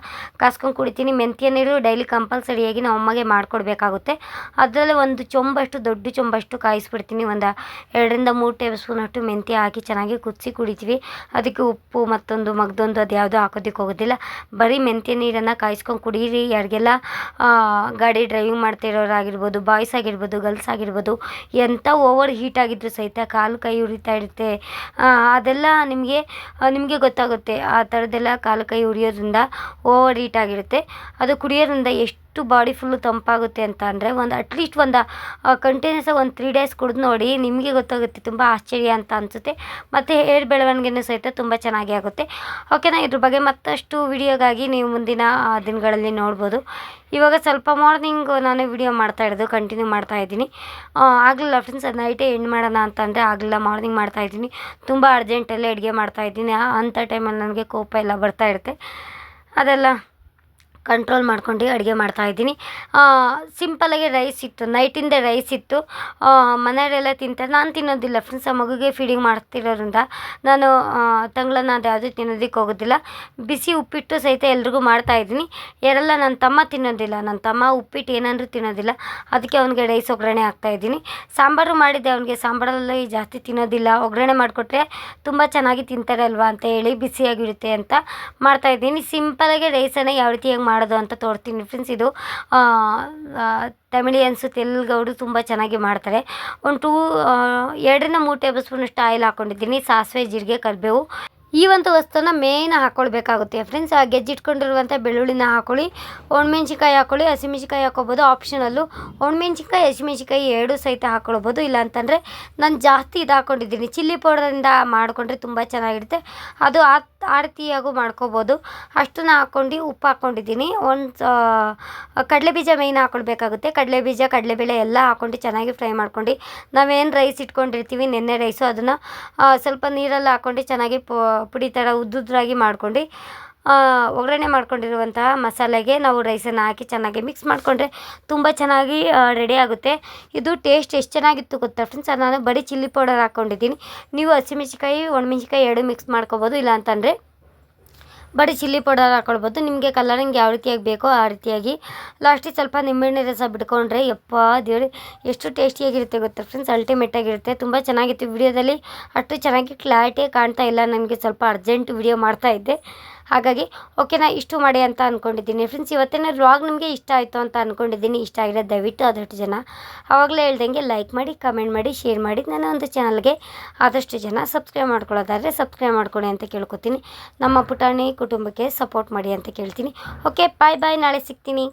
ಕಾಸ್ಕೊಂಡು ಕುಡಿತೀನಿ. ಮೆಂತ್ಯ ನೀರು ಡೈಲಿ ಕಂಪಲ್ಸರಿಯಾಗಿ ನಮ್ಮ ಅಮ್ಮಗೆ ಮಾಡಿಕೊಡ್ಬೇಕಾಗುತ್ತೆ. ಅದರಲ್ಲೇ ಒಂದು ಚೊಂಬಷ್ಟು, ದೊಡ್ಡ ಚೊಂಬಷ್ಟು ಕಾಯಿಸ್ಬಿಡ್ತೀನಿ. ಒಂದು 2-3 ಟೇಬಲ್ ಸ್ಪೂನಷ್ಟು ಮೆಂತ್ಯ ಹಾಕಿ ಚೆನ್ನಾಗಿ ಕುದಿಸಿ ಕುಡಿತೀವಿ. ಅದಕ್ಕೆ ಉಪ್ಪು ಮತ್ತೊಂದು ಮಗ್ದೊಂದು ಅದು ಯಾವುದೋ ಹಾಕೋದಕ್ಕೆ ಹೋಗೋದಿಲ್ಲ. ಬರೀ ಮೆಂತ್ಯ ನೀರನ್ನು ಕಾಯಿಸ್ಕೊಂಡು ಕುಡೀರಿ. ಯಾರಿಗೆಲ್ಲ ಗಾಡಿ ಡ್ರೈವಿಂಗ್ ಮಾಡ್ತಿರೋರಾಗಿರ್ಬೋದು, ಬಾಯ್ಸ್ ಆಗಿರ್ಬೋದು, ಗರ್ಲ್ಸ್ ಆಗಿರ್ಬೋದು, ಎಂಥ ಓವರ್ ಹೀಟ್ ಆಗಿದ್ರು ಸಹಿತ ಕಾಲು ಕೈ ಉರಿತಾ ಇರುತ್ತೆ. ಅದೆಲ್ಲ ನಿಮಗೆ ಗೊತ್ತಾಗುತ್ತೆ. ಆ ಥರದ್ದೆಲ್ಲ ಕಾಲು ಕೈ ಉರಿಯೋದ್ರಿಂದ ಓವರ್ ಹೀಟ್ ಆಗಿರುತ್ತೆ. ಅದು ಕುಡಿಯೋದ್ರಿಂದ ಎಷ್ಟು ಬಾಡಿ ಫುಲ್ಲು ತಂಪಾಗುತ್ತೆ ಅಂತ ಅಂದರೆ ಅಟ್ಲೀಸ್ಟ್ ಒಂದು ಕಂಟಿನ್ಯೂಸ್ ಒಂದು 3 ಡೇಸ್ ಕುಡಿದು ನೋಡಿ, ನಿಮಗೆ ಗೊತ್ತಾಗುತ್ತೆ. ತುಂಬ ಆಶ್ಚರ್ಯ ಅಂತ ಅನಿಸುತ್ತೆ. ಮತ್ತು ಹೇರ್ ಬೆಳವಣಿಗೆನೂ ಸಹಿತ ತುಂಬ ಚೆನ್ನಾಗಿ ಆಗುತ್ತೆ. ಓಕೆನಾ. ಇದ್ರ ಬಗ್ಗೆ ಮತ್ತಷ್ಟು ವಿಡಿಯೋಗಾಗಿ ನೀವು ಮುಂದಿನ ದಿನಗಳಲ್ಲಿ ನೋಡ್ಬೋದು. ಇವಾಗ ಸ್ವಲ್ಪ ಮಾರ್ನಿಂಗ್ ನಾನು ವಿಡಿಯೋ ಮಾಡ್ತಾಯಿರೋದು ಕಂಟಿನ್ಯೂ ಮಾಡ್ತಾಯಿದ್ದೀನಿ. ಆಗಲಿಲ್ಲ ಫ್ರೆಂಡ್ಸ್, ಅದು ನೈಟೇ ಎಂಡ್ ಮಾಡೋಣ ಅಂತಂದರೆ ಆಗಲಿಲ್ಲ. ಮಾರ್ನಿಂಗ್ ಮಾಡ್ತಾಯಿದ್ದೀನಿ. ತುಂಬ ಅರ್ಜೆಂಟಲ್ಲೇ ಅಡುಗೆ ಮಾಡ್ತಾಯಿದ್ದೀನಿ. ಅಂಥ ಟೈಮಲ್ಲಿ ನನಗೆ ಕೋಪ ಎಲ್ಲ ಬರ್ತಾಯಿರುತ್ತೆ. ಅದೆಲ್ಲ ಕಂಟ್ರೋಲ್ ಮಾಡ್ಕೊಂಡು ಅಡುಗೆ ಮಾಡ್ತಾಯಿದ್ದೀನಿ. ಸಿಂಪಲಾಗಿ ರೈಸ್ ಇತ್ತು, ನೈಟಿಂದ ರೈಸ್ ಇತ್ತು. ಮನೆಯವರೆಲ್ಲ ತಿಂತಾರೆ, ನಾನು ತಿನ್ನೋದಿಲ್ಲ ಫ್ರೆಂಡ್ಸ್. ಆ ಮಗುಗೆ ಫೀಡಿಂಗ್ ಮಾಡ್ತಿರೋದ್ರಿಂದ ನಾನು ತಂಗ್ಳನ್ನ ಅದು ಯಾವುದೂ ತಿನ್ನೋದಕ್ಕೆ ಹೋಗೋದಿಲ್ಲ. ಬಿಸಿ ಉಪ್ಪಿಟ್ಟು ಸಹಿತ ಎಲ್ರಿಗೂ ಮಾಡ್ತಾಯಿದ್ದೀನಿ. ಯಾರೆಲ್ಲ ನನ್ನ ತಮ್ಮ ತಿನ್ನೋದಿಲ್ಲ, ನನ್ನ ತಮ್ಮ ಉಪ್ಪಿಟ್ಟು ಏನಂದ್ರೂ ತಿನ್ನೋದಿಲ್ಲ, ಅದಕ್ಕೆ ಅವನಿಗೆ ರೈಸ್ ಒಗ್ಗರಣೆ ಹಾಕ್ತಾಯಿದ್ದೀನಿ. ಸಾಂಬಾರು ಮಾಡಿದ್ದೆ, ಅವನಿಗೆ ಸಾಂಬಾರಲ್ಲಿ ಜಾಸ್ತಿ ತಿನ್ನೋದಿಲ್ಲ, ಒಗ್ಗರಣೆ ಮಾಡಿಕೊಟ್ರೆ ತುಂಬ ಚೆನ್ನಾಗಿ ತಿಂತಾರೆ ಅಲ್ವಾ ಅಂತ ಹೇಳಿ ಬಿಸಿಯಾಗಿರುತ್ತೆ ಅಂತ ಮಾಡ್ತಾಯಿದ್ದೀನಿ. ಸಿಂಪಲಾಗಿ ರೈಸನ್ನು ಯಾವ ರೀತಿಯಾಗಿ ಮಾಡೋದು ಅಂತ ತೋರಿಸ್ತೀನಿ ಫ್ರೆಂಡ್ಸ್. ಇದು ತಮಿಳಿಯನ್ಸು ತೆಲುಗವರು ತುಂಬ ಚೆನ್ನಾಗಿ ಮಾಡ್ತಾರೆ. ಒಂದು 2-3 ಟೇಬಲ್ ಸ್ಪೂನಷ್ಟು ಆಯಿಲ್ ಹಾಕ್ಕೊಂಡಿದ್ದೀನಿ. ಸಾಸಿವೆ, ಜೀರಿಗೆ, ಕರಿಬೇವು ಈ ಒಂದು ವಸ್ತುನ ಮೇಯ್ನ್ ಹಾಕ್ಕೊಳ್ಬೇಕಾಗುತ್ತೆ ಫ್ರೆಂಡ್ಸ್. ಗೆಜ್ಜಿಟ್ಕೊಂಡಿರುವಂಥ ಬೆಳ್ಳುಳ್ಳಿನ ಹಾಕ್ಕೊಳ್ಳಿ, ಒಣಮೆಣ್ಸಿಕಾಯಿ ಹಾಕ್ಕೊಳ್ಳಿ, ಹಸಿಮೆಣ್ಸಿಕಾಯಿ ಹಾಕ್ಕೊಬೋದು, ಆಪ್ಷನಲ್ಲು. ಒಣಮೆಣ್ಸಿಕಾಯಿ, ಹಸಿಮೆಣ್ಸಿಕಾಯಿ ಎರಡೂ ಸಹಿತ ಹಾಕ್ಕೊಳ್ಬೋದು. ಇಲ್ಲ ಅಂತಂದರೆ ನಾನು ಜಾಸ್ತಿ ಇದು ಹಾಕ್ಕೊಂಡಿದ್ದೀನಿ, ಚಿಲ್ಲಿ ಪೌಡರಿಂದ ಮಾಡಿಕೊಂಡ್ರೆ ತುಂಬ ಚೆನ್ನಾಗಿರುತ್ತೆ. ಅದು ಆ ರೀತಿಯಾಗೂ ಮಾಡ್ಕೊಬೋದು. ಅಷ್ಟನ್ನ ಹಾಕ್ಕೊಂಡು ಉಪ್ಪು ಹಾಕ್ಕೊಂಡಿದ್ದೀನಿ. ಕಡಲೆಬೀಜ ಮೇಯ್ನ್ ಹಾಕ್ಕೊಳ್ಬೇಕಾಗುತ್ತೆ. ಕಡಲೆಬೀಜ, ಕಡಲೆಬೇಳೆ ಎಲ್ಲ ಹಾಕ್ಕೊಂಡು ಚೆನ್ನಾಗಿ ಫ್ರೈ ಮಾಡ್ಕೊಂಡು, ನಾವೇನು ರೈಸ್ ಇಟ್ಕೊಂಡಿರ್ತೀವಿ ನೆನ್ನೆ ರೈಸು, ಅದನ್ನು ಸ್ವಲ್ಪ ನೀರಲ್ಲಿ ಹಾಕ್ಕೊಂಡು ಚೆನ್ನಾಗಿ ಪುಡಿ ಥರ ಉದ್ದುದ್ರಾಗಿ ಮಾಡ್ಕೊಂಡು ಒಗ್ಗರಣೆ ಮಾಡ್ಕೊಂಡಿರುವಂತಹ ಮಸಾಲೆಗೆ ನಾವು ರೈಸನ್ನು ಹಾಕಿ ಚೆನ್ನಾಗಿ ಮಿಕ್ಸ್ ಮಾಡಿಕೊಂಡ್ರೆ ತುಂಬ ಚೆನ್ನಾಗಿ ರೆಡಿ ಆಗುತ್ತೆ. ಇದು ಟೇಸ್ಟ್ ಎಷ್ಟು ಚೆನ್ನಾಗಿತ್ತು ಗೊತ್ತಾ ಫ್ರೆಂಡ್ಸ್. ನಾನು ಬರೀ ಚಿಲ್ಲಿ ಪೌಡರ್ ಹಾಕ್ಕೊಂಡಿದ್ದೀನಿ. ನೀವು ಹಸಿಮೆಣ್ಸಿಕಾಯಿ, ಒಣಮೆಣ್ಸಿಕಾಯಿ ಎರಡು ಮಿಕ್ಸ್ ಮಾಡ್ಕೊಬೋದು. ಇಲ್ಲ ಅಂತಂದರೆ ಬರೀ ಚಿಲ್ಲಿ ಪೌಡರ್ ಹಾಕ್ಕೊಳ್ಬೋದು. ನಿಮಗೆ ಕಲರಿಂಗ್ ಯಾವ ರೀತಿಯಾಗಿ ಬೇಕೋ ಆ ರೀತಿಯಾಗಿ. ಲಾಸ್ಟಿಗೆ ಸ್ವಲ್ಪ ನಿಂಬೆಹಣ್ಣು ರಸ ಬಿಟ್ಕೊಂಡ್ರೆ ದೇವ್ರಿ ಎಷ್ಟು ಟೇಸ್ಟಿಯಾಗಿರುತ್ತೆ ಗೊತ್ತಾ ಫ್ರೆಂಡ್ಸ್. ಅಲ್ಟಿಮೇಟಾಗಿರುತ್ತೆ, ತುಂಬ ಚೆನ್ನಾಗಿತ್ತು. ವಿಡಿಯೋದಲ್ಲಿ ಅಷ್ಟು ಚೆನ್ನಾಗಿ ಕ್ಲಾರಿಟಿ ಕಾಣ್ತಾ ಇಲ್ಲ, ನನಗೆ ಸ್ವಲ್ಪ ಅರ್ಜೆಂಟ್ ವಿಡಿಯೋ ಮಾಡ್ತಾಯಿದ್ದೆ, ಹಾಗಾಗಿ ಓಕೆನಾ ಇಷ್ಟು ಮಾಡಿ ಅಂತ ಅಂದ್ಕೊಂಡಿದ್ದೀನಿ ಫ್ರೆಂಡ್ಸ್. ಇವತ್ತಿನ ವ್ಲಾಗ್ ನಿಮಗೆ ಇಷ್ಟ ಆಯಿತು ಅಂತ ಅಂದ್ಕೊಂಡಿದ್ದೀನಿ. ಇಷ್ಟ ಆಗಿರೋ ದಯವಿಟ್ಟು ಆದಷ್ಟು ಜನ ಆವಾಗಲೇ ಹೇಳ್ದಂಗೆ ಲೈಕ್ ಮಾಡಿ, ಕಮೆಂಟ್ ಮಾಡಿ, ಶೇರ್ ಮಾಡಿ. ನನ್ನ ಒಂದು ಚಾನಲ್ಗೆ ಆದಷ್ಟು ಜನ ಸಬ್ಸ್ಕ್ರೈಬ್ ಮಾಡ್ಕೊಳ್ಳೋದಾದರೆ ಸಬ್ಸ್ಕ್ರೈಬ್ ಮಾಡ್ಕೊಳ್ಳಿ ಅಂತ ಕೇಳ್ಕೊತೀನಿ. ನಮ್ಮ ಪುಟಾಣಿ ಕುಟುಂಬಕ್ಕೆ ಸಪೋರ್ಟ್ ಮಾಡಿ ಅಂತ ಕೇಳ್ತೀನಿ. ಓಕೆ, ಬಾಯ್ ಬಾಯ್, ನಾಳೆ ಸಿಗ್ತೀನಿ.